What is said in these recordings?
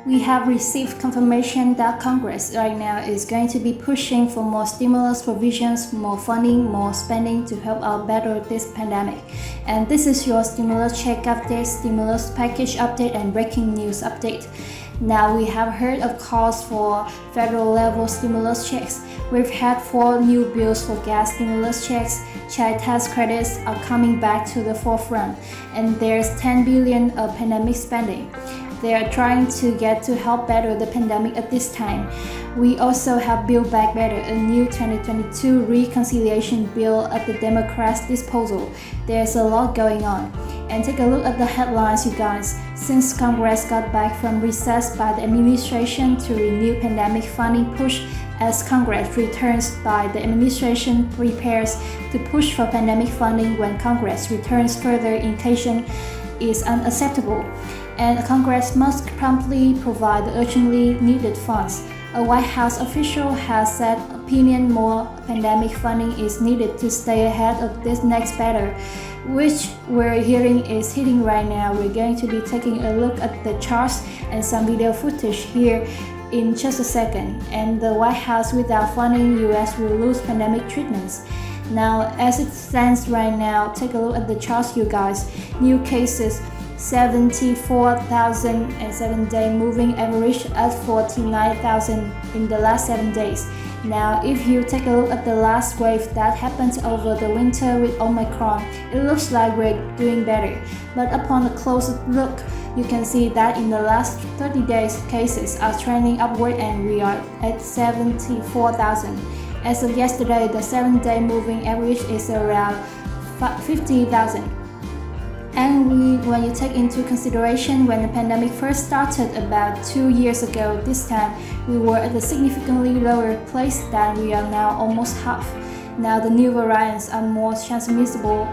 We have received confirmation that Congress right now is going to be pushing for more stimulus provisions, more funding, more spending to help out battle this pandemic. And this is your stimulus check update, stimulus package update, and breaking news update. Now we have heard of calls for federal level stimulus checks. We've had 4 new bills for gas stimulus checks. Child tax credits are coming back to the forefront, and there's 10 billion of pandemic spending. They are trying to get to help battle the pandemic at this time. We also have Build Back Better, a new 2022 reconciliation bill at the Democrats' disposal. There's a lot going on. And take a look at the headlines, you guys. Since Congress got back from recess by the administration to renew pandemic funding push, as Congress returns by the administration prepares to push for pandemic funding when Congress returns further intention is unacceptable. And Congress must promptly provide the urgently needed funds. A White House official has said opinion more pandemic funding is needed to stay ahead of this next battle, which we're hearing is hitting right now. We're going to be taking a look at the charts and some video footage here in just a second. And the White House without funding, US will lose pandemic treatments. Now, as it stands right now, take a look at the charts, you guys. New cases 74,000 and 7-day moving average at 49,000 in the last 7 days. Now, if you take a look at the last wave that happened over the winter with Omicron, it looks like we're doing better. But upon a closer look, you can see that in the last 30 days, cases are trending upward and we are at 74,000. As of yesterday, the 7-day moving average is around 50,000. And when you take into consideration when the pandemic first started about 2 years ago, this time we were at a significantly lower place than we are now, almost half. Now the new variants are more transmissible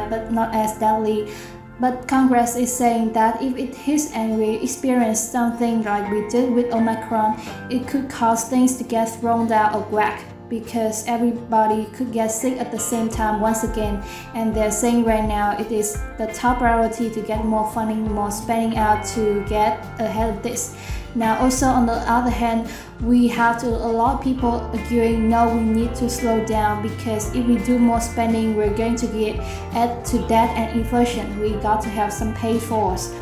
but not as deadly. But Congress is saying that if it hits and we experience something like we did with Omicron, it could cause things to get thrown out of whack, because everybody could get sick at the same time once again, and they're saying right now it is the top priority to get more funding, more spending out to get ahead of this. Now also on the other hand, we have a lot of people arguing no, we need to slow down, because if we do more spending, we're going to get add to debt and inflation. We got to have some pay for us.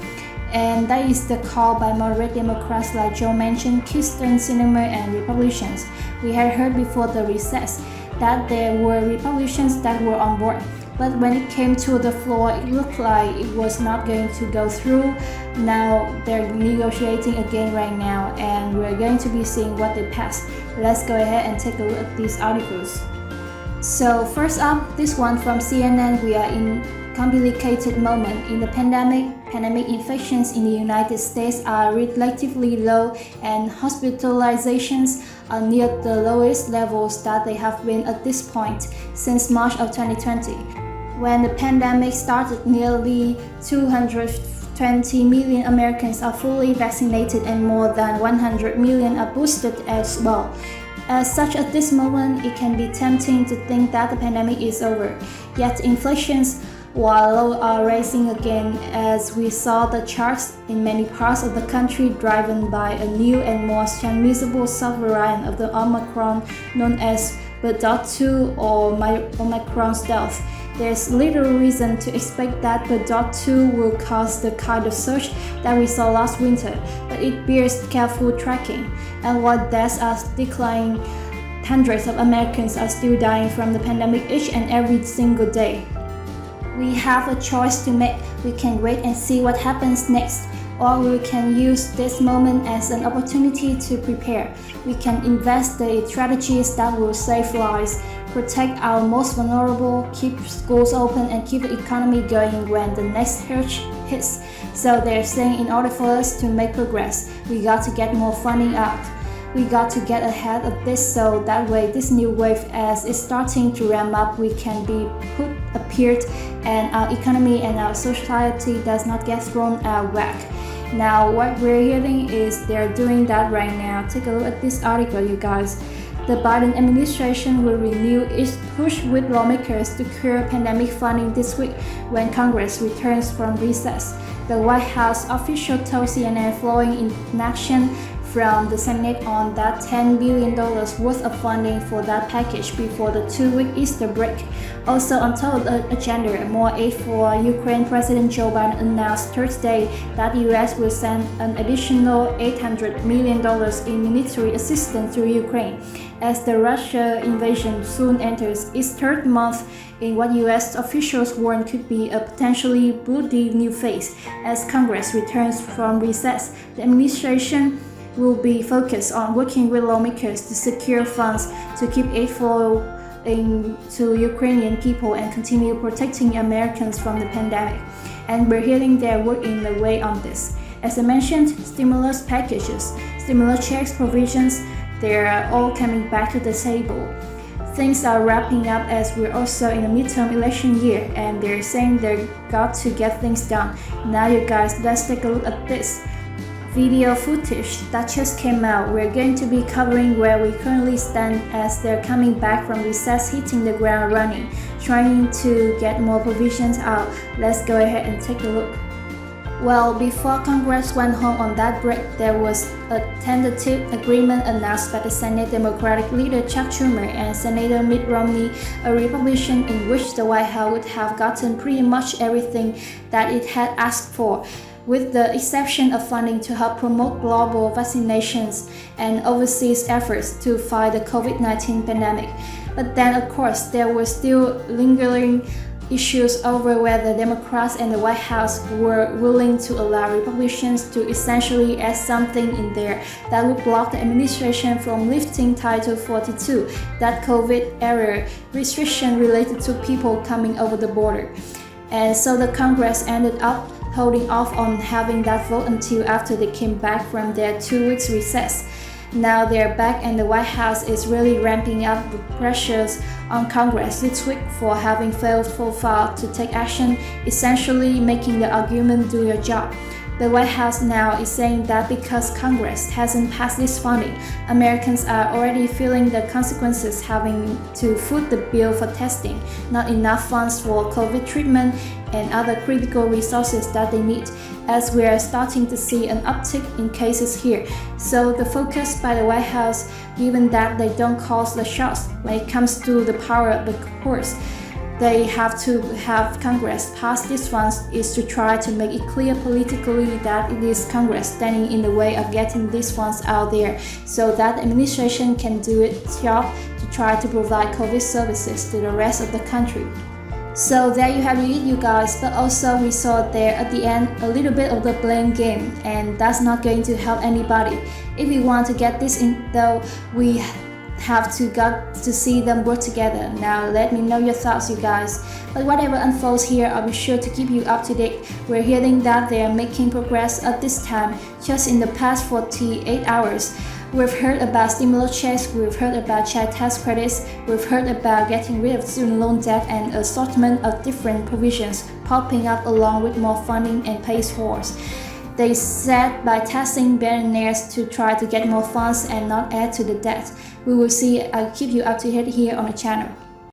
And that is the call by moderate Democrats like Joe Manchin, Kyrsten Sinema, and Republicans. We had heard before the recess that there were Republicans that were on board, but when it came to the floor, it looked like it was not going to go through. Now they're negotiating again right now, and we're going to be seeing what they pass. Let's go ahead and take a look at these articles. So first up, this one from CNN. We are in complicated moment in the pandemic. Pandemic infections in the United States are relatively low, and hospitalizations are near the lowest levels that they have been at this point since March of 2020. When the pandemic started, nearly 220 million Americans are fully vaccinated and more than 100 million are boosted as well. As such, at this moment, it can be tempting to think that the pandemic is over. Yet infections, while low, are rising again, as we saw the charts in many parts of the country driven by a new and more transmissible sub-variant of the Omicron known as BA.2 or Omicron stealth. There's little reason to expect that BA.2 will cause the kind of surge that we saw last winter, but it bears careful tracking. And while deaths are declining, hundreds of Americans are still dying from the pandemic each and every single day. We have a choice to make. We can wait and see what happens next, or we can use this moment as an opportunity to prepare. We can invest in strategies that will save lives, protect our most vulnerable, keep schools open, and keep the economy going when the next surge hits. So they're saying in order for us to make progress, we got to get more funding out. We got to get ahead of this, so that way this new wave, as it's starting to ramp up, we can be put appeared and our economy and our society does not get thrown out of whack. Now what we're hearing is they're doing that right now. Take a look at this article, you guys. the Biden administration will renew its push with lawmakers to cure pandemic funding this week when Congress returns from recess. The White House official told CNN following inaction from the Senate on that $10 billion worth of funding for that package before the 2-week Easter break. Also on top of the agenda, more aid for Ukraine. President Joe Biden announced Thursday that the US will send an additional $800 million in military assistance to Ukraine, as the Russia invasion soon enters its third month in what US officials warn could be a potentially bloody new phase. As Congress returns from recess, the administration will be focused on working with lawmakers to secure funds to keep aid flow to Ukrainian people and continue protecting Americans from the pandemic. And we're hearing their work in the way on this. As I mentioned, stimulus packages, stimulus checks, provisions, they're all coming back to the table. Things are wrapping up as we're also in a midterm election year, and they're saying they've got to get things done. Now you guys, let's take a look at this video footage that just came out. We're going to be covering where we currently stand as they're coming back from recess, hitting the ground running, trying to get more provisions out. Let's go ahead and take a look. Well, before Congress went home on that break, there was a tentative agreement announced by the Senate Democratic leader Chuck Schumer and Senator Mitt Romney, a Republican, in which the White House would have gotten pretty much everything that it had asked for, with the exception of funding to help promote global vaccinations and overseas efforts to fight the COVID-19 pandemic. But then, of course, there were still lingering issues over whether Democrats and the White House were willing to allow Republicans to essentially add something in there that would block the administration from lifting Title 42, that COVID-era restriction related to people coming over the border. And so the Congress ended up holding off on having that vote until after they came back from their 2-week recess. Now they're back, and the White House is really ramping up the pressures on Congress this week for having failed so far to take action, essentially making the argument do your job. The White House now is saying that because Congress hasn't passed this funding, Americans are already feeling the consequences, having to foot the bill for testing, not enough funds for COVID treatment, and other critical resources that they need, as we are starting to see an uptick in cases here. So the focus by the White House, given that they don't call the shots when it comes to the power of the courts, they have to have Congress pass these funds, is to try to make it clear politically that it is Congress standing in the way of getting these funds out there, so that the administration can do its job to try to provide COVID services to the rest of the country. So there you have it, you guys, but also we saw there at the end a little bit of the blame game, and that's not going to help anybody. If we want to get this in, though, we have got to see them work together. Now let me know your thoughts, you guys. But whatever unfolds here, I'll be sure to keep you up to date. We're hearing that they are making progress at this time. Just in the past 48 hours, we've heard about stimulus checks, we've heard about child tax credits, we've heard about getting rid of student loan debt, and an assortment of different provisions popping up along with more funding and pace wars. They said by taxing billionaires to try to get more funds and not add to the debt. We will see. I'll keep you up to date here on the channel.